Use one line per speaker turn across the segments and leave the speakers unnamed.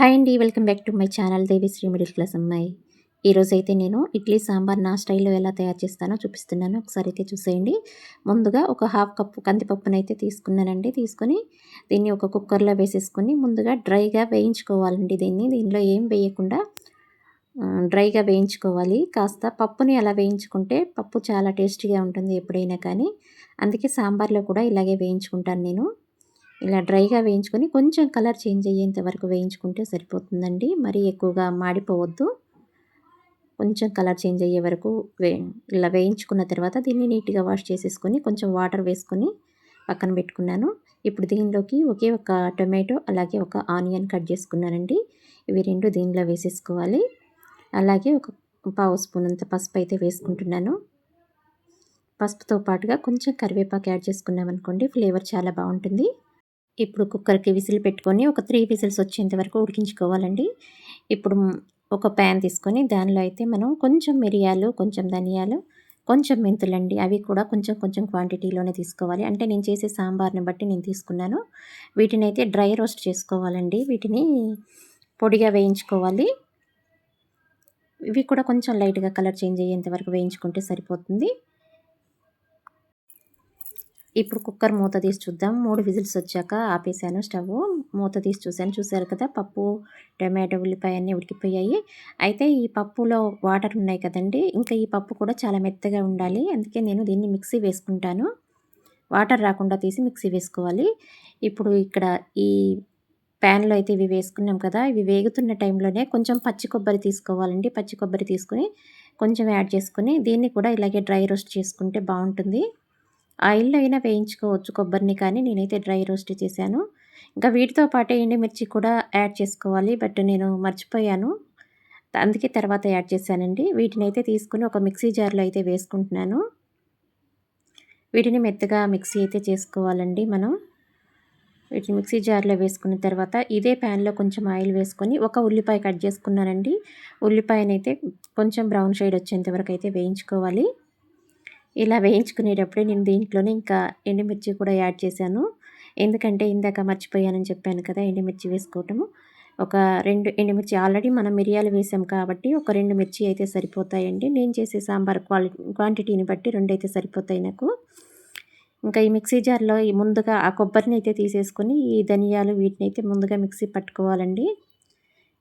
Hi అండి. Welcome back to my channel Devishri middle class అమ్మాయి. ఈరోజైతే నేను ఇడ్లీ సాంబార్ నా స్టైల్‌లో ఎలా తయారు చేస్తానో చూపిస్తున్నాను. ఒకసారి అయితే చూసేయండి. ముందుగా ఒక హాఫ్ కప్పు కందిపప్పునైతే తీసుకున్నానండి. తీసుకొని దీన్ని ఒక కుక్కర్‌లో వేసేసుకొని ముందుగా డ్రైగా వేయించుకోవాలండి దీన్ని. దీనిలో ఏం వేయకుండా డ్రైగా వేయించుకోవాలి. కాస్త పప్పుని అలా వేయించుకుంటే పప్పు చాలా టేస్టీగా ఉంటుంది ఎప్పుడైనా కానీ. అందుకే సాంబార్‌లో కూడా ఇలాగే వేయించుకుంటాను నేను. ఇలా డ్రైగా వేయించుకొని కొంచెం కలర్ చేంజ్ అయ్యేంత వరకు వేయించుకుంటే సరిపోతుందండి. మరీ ఎక్కువగా మాడిపోవద్దు. కొంచెం కలర్ చేంజ్ అయ్యే వరకు ఇలా వేయించుకున్న తర్వాత దీన్ని నీట్‌గా వాష్ చేసేసుకొని కొంచెం వాటర్ వేసుకొని పక్కన పెట్టుకున్నాను. ఇప్పుడు దీనిలోకి ఒకే ఒక టొమాటో అలాగే ఒక ఆనియన్ కట్ చేసుకున్నానండి. ఇవి 2 దీనిలో వేసేసుకోవాలి. అలాగే ఒక పావు స్పూన్ అంత పసుపు అయితే వేసుకుంటున్నాను. పసుపుతో పాటుగా కొంచెం కరివేపాకు యాడ్ చేసుకున్నామనుకోండి ఫ్లేవర్ చాలా బావుంటుంది. ఇప్పుడు కుక్కర్‌కి విజిల్ పెట్టుకొని ఒక 3 విజిల్స్ వచ్చేంత వరకు ఉడికించుకోవాలండి. ఇప్పుడు ఒక ప్యాన్ తీసుకొని దానిలో అయితే మనం కొంచెం మిరియాలు, కొంచెం ధనియాలు, కొంచెం మెంతులండి. అవి కూడా కొంచెం కొంచెం క్వాంటిటీలోనే తీసుకోవాలి. అంటే నేను చేసే సాంబార్‌ని బట్టి నేను తీసుకున్నాను. వీటినైతే డ్రై రోస్ట్ చేసుకోవాలండి. వీటిని పొడిగా వేయించుకోవాలి. ఇవి కూడా కొంచెం లైట్‌గా కలర్ చేంజ్ అయ్యేంత వరకు వేయించుకుంటే సరిపోతుంది. ఇప్పుడు కుక్కర్ మూత తీసి చూద్దాం. 3 విజిల్స్ వచ్చాక ఆపేసాను స్టవ్వు. మూత తీసి చూసాను. చూసారు కదా పప్పు, టమాటో, ఉల్లిపాయ అన్నీ ఉడికిపోయాయి. అయితే ఈ పప్పులో వాటర్ ఉన్నాయి కదండీ! ఇంకా ఈ పప్పు కూడా చాలా మెత్తగా ఉండాలి. అందుకే నేను దీన్ని మిక్సీ వేసుకుంటాను. వాటర్ రాకుండా తీసి మిక్సీ వేసుకోవాలి. ఇప్పుడు ఇక్కడ ఈ ప్యాన్‌లో అయితే ఇవి వేసుకున్నాం కదా! ఇవి వేగుతున్న టైంలోనే కొంచెం పచ్చి కొబ్బరి తీసుకోవాలండి. పచ్చి కొబ్బరి తీసుకొని కొంచెం యాడ్ చేసుకొని దీన్ని కూడా ఇలాగే డ్రై రోస్ట్ చేసుకుంటే బావుంటుంది. ఆయిల్‌లో అయినా వేయించుకోవచ్చు కొబ్బరిని, కానీ నేనైతే డ్రై రోస్ట్ చేశాను. ఇంకా వీటితో పాటే ఎండుమిర్చి కూడా యాడ్ చేసుకోవాలి. బట్ నేను మర్చిపోయాను. అందుకే తర్వాత యాడ్ చేశానండి. వీటినైతే తీసుకొని ఒక మిక్సీ జార్‌లో అయితే వేసుకుంటున్నాను. వీటిని మెత్తగా మిక్సీ అయితే చేసుకోవాలండి మనం. వీటిని మిక్సీ జార్‌లో వేసుకున్న తర్వాత ఇదే ప్యాన్‌లో కొంచెం ఆయిల్ వేసుకొని ఒక ఉల్లిపాయ కట్ చేసుకున్నానండి. ఉల్లిపాయనైతే కొంచెం బ్రౌన్ షేడ్ వచ్చేంత వరకు అయితే వేయించుకోవాలి. ఇలా వేయించుకునేటప్పుడే నేను దీంట్లోనే ఇంకా ఎండుమిర్చి కూడా యాడ్ చేశాను. ఎందుకంటే ఇందాక మర్చిపోయానని చెప్పాను కదా! ఎండుమిర్చి వేసుకోవటము. ఒక 2 ఎండుమిర్చి, ఆల్రెడీ మనం మిరియాలు వేసాం కాబట్టి ఒక 2 మిర్చి అయితే సరిపోతాయండి. నేను చేసే సాంబార్ క్వాంటిటీని బట్టి 2 అయితే సరిపోతాయి నాకు. ఇంకా ఈ మిక్సీ జార్‌లో ఈ ముందుగా ఆ కొబ్బరినైతే తీసేసుకొని ఈ ధనియాలు వీటినైతే ముందుగా మిక్సీ పట్టుకోవాలండి.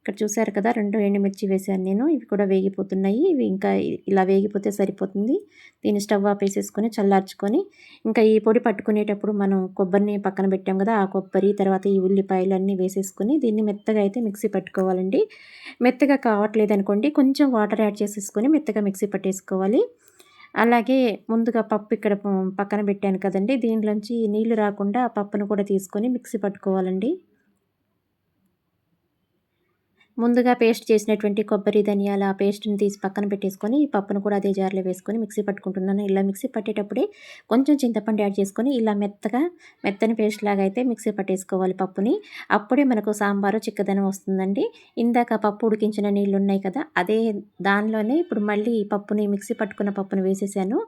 ఇక్కడ చూసారు కదా! 2 ఎండుమిర్చి వేశాను నేను. ఇవి కూడా వేగిపోతున్నాయి. ఇవి ఇంకా ఇలా వేగిపోతే సరిపోతుంది. దీన్ని స్టవ్ ఆపేసేసుకొని చల్లార్చుకొని, ఇంకా ఈ పొడి పట్టుకునేటప్పుడు మనం కొబ్బరిని పక్కన పెట్టాం కదా! ఆ కొబ్బరి, తర్వాత ఈ ఉల్లిపాయలు అన్నీ వేసేసుకొని దీన్ని మెత్తగా అయితే మిక్సీ పట్టుకోవాలండి. మెత్తగా కావట్లేదనుకోండి కొంచెం వాటర్ యాడ్ చేసేసుకొని మెత్తగా మిక్సీ పట్టేసుకోవాలి. అలాగే ముందుగా పప్పు ఇక్కడ పక్కన పెట్టాను కదండీ! దీనిలోంచి నీళ్లు రాకుండా ఆ పప్పును కూడా తీసుకొని మిక్సీ పట్టుకోవాలండి. ముందుగా పేస్ట్ చేసినటువంటి కొబ్బరి, ధనియాల ఆ పేస్ట్‌ని తీసి పక్కన పెట్టేసుకొని, ఈ పప్పును కూడా అదే జార్‌లో వేసుకొని మిక్సీ పట్టుకుంటున్నాను. ఇలా మిక్సీ పట్టేటప్పుడే కొంచెం చింతపండు యాడ్ చేసుకొని ఇలా మెత్తని పేస్ట్‌లాగా అయితే మిక్సీ పట్టేసుకోవాలి పప్పుని. అప్పుడే మనకు సాంబారు చిక్కదనం వస్తుందండి. ఇందాక పప్పు ఉడికించిన నీళ్లున్నాయి కదా! అదే దానిలోనే ఇప్పుడు మళ్ళీ ఈ పప్పుని మిక్సీ పట్టుకున్న పప్పుని వేసేసాను.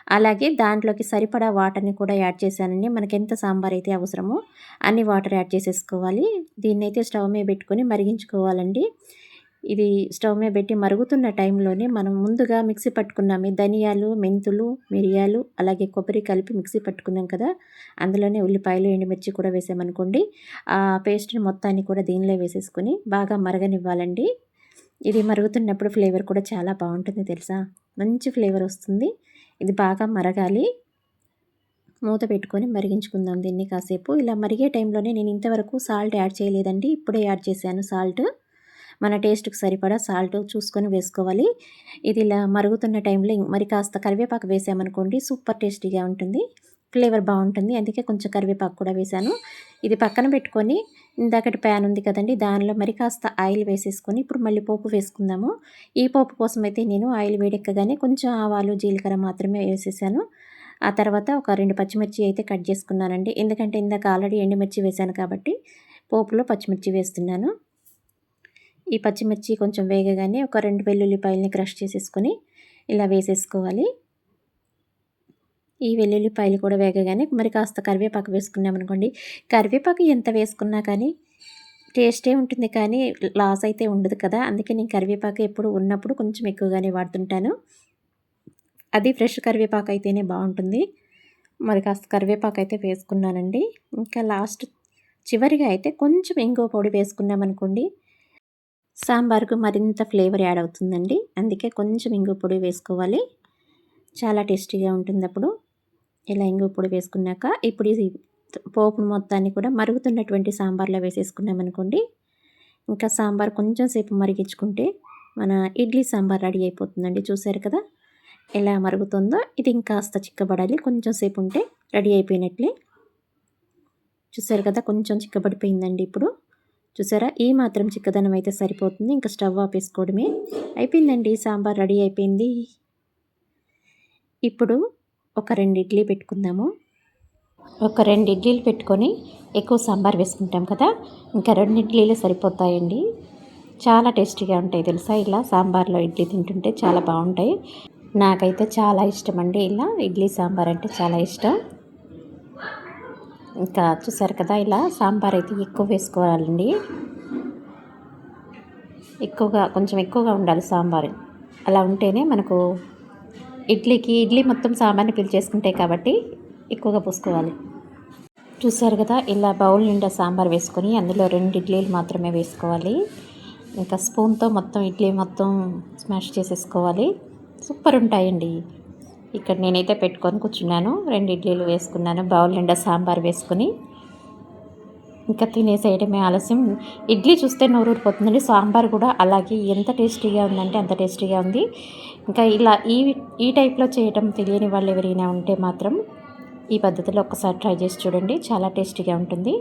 అలాగే దాంట్లోకి సరిపడా వాటర్‌ని కూడా యాడ్ చేశానండి. మనకెంత సాంబార్ అయితే అవసరమో అన్ని వాటర్ యాడ్ చేసేసుకోవాలి. దీన్నైతే స్టవ్ మీద పెట్టుకొని మరిగించుకోవాలండి. ఇది స్టవ్ మీద పెట్టి మరుగుతున్న టైంలోనే మనం ముందుగా మిక్సీ పట్టుకున్నామే ధనియాలు, మెంతులు, మిరియాలు అలాగే కొబ్బరి కలిపి మిక్సీ పట్టుకున్నాం కదా! అందులోనే ఉల్లిపాయలు, ఎండుమిర్చి కూడా వేసామనుకోండి. ఆ పేస్ట్‌ని మొత్తాన్ని కూడా దీనిలో వేసేసుకొని బాగా మరగనివ్వాలండి. ఇది మరుగుతున్నప్పుడు ఫ్లేవర్ కూడా చాలా బావుంటుంది తెలుసా! మంచి ఫ్లేవర్ వస్తుంది. ఇది బాగా మరగాలి. మూత పెట్టుకొని మరిగించుకుందాం దీన్ని కాసేపు. ఇలా మరిగే టైంలోనే నేను ఇంతవరకు సాల్ట్ యాడ్ చేయలేదండి. ఇప్పుడే యాడ్ చేశాను సాల్ట్. మన టేస్ట్‌కి సరిపడా సాల్ట్ చూసుకొని వేసుకోవాలి. ఇది ఇలా మరుగుతున్న టైంలో మరి కాస్త కరివేపాకు వేసామనుకోండి సూపర్ టేస్టీగా ఉంటుంది. ఫ్లేవర్ బావుంటుంది. అందుకే కొంచెం కరివేపాకు కూడా వేశాను. ఇది పక్కన పెట్టుకొని ఇందాకటి ప్యాన్ ఉంది కదండీ! దానిలో మరి కాస్త ఆయిల్ వేసేసుకొని ఇప్పుడు మళ్ళీ పోపు వేసుకుందాము. ఈ పోపు కోసమైతే నేను ఆయిల్ వేడెక్కగానే కొంచెం ఆవాలు, జీలకర్ర మాత్రమే వేసేసాను. ఆ తర్వాత ఒక 2 పచ్చిమిర్చి అయితే కట్ చేసుకున్నానండి. ఎందుకంటే ఇందాక ఆల్రెడీ ఎండుమిర్చి వేశాను కాబట్టి పోపులో పచ్చిమిర్చి వేస్తున్నాను. ఈ పచ్చిమిర్చి కొంచెం వేగగానే ఒక 2 వెల్లుల్లిపాయలని క్రష్ చేసేసుకొని ఇలా వేసేసుకోవాలి. ఈ వెల్లుల్లిపాయలు కూడా వేగగానే మరి కాస్త కరివేపాకు వేసుకున్నామనుకోండి. కరివేపాకు ఎంత వేసుకున్నా కానీ టేస్టే ఉంటుంది కానీ లాస్ అయితే ఉండదు కదా! అందుకే నేను కరివేపాకు ఎప్పుడు ఉన్నప్పుడు కొంచెం ఎక్కువగానే వాడుతుంటాను. అది ఫ్రెష్ కరివేపాకు అయితేనే బావుంటుంది. మరి కాస్త కరివేపాకు అయితే వేసుకున్నానండి. ఇంకా చివరిగా అయితే కొంచెం ఇంగువ పొడి వేసుకున్నామనుకోండి, సాంబార్‌కు మరింత ఫ్లేవర్ యాడ్ అవుతుందండి. అందుకే కొంచెం ఇంగువ పొడి వేసుకోవాలి. చాలా టేస్టీగా ఉంటుందప్పుడు. ఇలా ఇంగువ పొడి వేసుకున్నాక ఇప్పుడు ఇది పోపు మొత్తాన్ని కూడా మరుగుతున్నటువంటి సాంబార్లో వేసేసుకున్నామనుకోండి, ఇంకా సాంబార్ కొంచెం సేపు మరిగించుకుంటే మన ఇడ్లీ సాంబార్ రెడీ అయిపోతుందండి. చూసారు కదా ఎలా మరుగుతుందో. ఇది ఇంకాస్త చిక్కబడాలి. కొంచెం సేపు ఉంటే రెడీ అయిపోయినట్లే. చూసారు కదా కొంచెం చిక్కబడిపోయిందండి ఇప్పుడు. చూసారా ఈ మాత్రం చిక్కదనం అయితే సరిపోతుంది. ఇంకా స్టవ్ ఆపేసుకోవడమే. అయిపోయిందండి, సాంబార్ రెడీ అయిపోయింది. ఇప్పుడు ఒక 2 ఇడ్లీ పెట్టుకుందాము. ఒక 2 ఇడ్లీలు పెట్టుకొని ఎక్కువ సాంబార్ వేసుకుంటాం కదా, ఇంకా 2 ఇడ్లీలు సరిపోతాయండి. చాలా టేస్టీగా ఉంటాయి తెలుసా, ఇలా సాంబార్లో ఇడ్లీ తింటుంటే చాలా బాగుంటాయి. నాకైతే చాలా ఇష్టం అండి, ఇలా ఇడ్లీ సాంబార్ అంటే చాలా ఇష్టం. ఇంకా చూసారు కదా ఇలా సాంబార్ అయితే ఎక్కువ వేసుకోవాలండి. కొంచెం ఎక్కువగా ఉండాలి సాంబార్. అలా ఉంటేనే మనకు ఇడ్లీ మొత్తం సాంబార్ని పిలిచేసుకుంటాయి కాబట్టి ఎక్కువగా పోసుకోవాలి. చూసారు కదా ఇలా బౌల్ నిండా సాంబార్ వేసుకొని అందులో 2 ఇడ్లీలు మాత్రమే వేసుకోవాలి. ఇంకా స్పూన్తో మొత్తం ఇడ్లీ మొత్తం స్మాష్ చేసేసుకోవాలి. సూపర్ ఉంటాయండి. ఇక్కడ నేనైతే పెట్టుకొని కూర్చున్నాను. 2 ఇడ్లీలు వేసుకున్నాను బౌల్ నిండా సాంబార్ వేసుకొని. ఇంకా తినేసేయడమే ఆలస్యం. ఇడ్లీ చూస్తే నోరూరిపోతుందండి. సాంబార్ కూడా అలాగే ఎంత టేస్టీగా ఉందంటే అంత టేస్టీగా ఉంది. ఇంకా ఇలా ఈ టైప్లో చేయటం తెలియని వాళ్ళు ఎవరైనా ఉంటే మాత్రం ఈ పద్ధతిలో ఒక్కసారి ట్రై చేసి చూడండి. చాలా టేస్టీగా ఉంటుంది.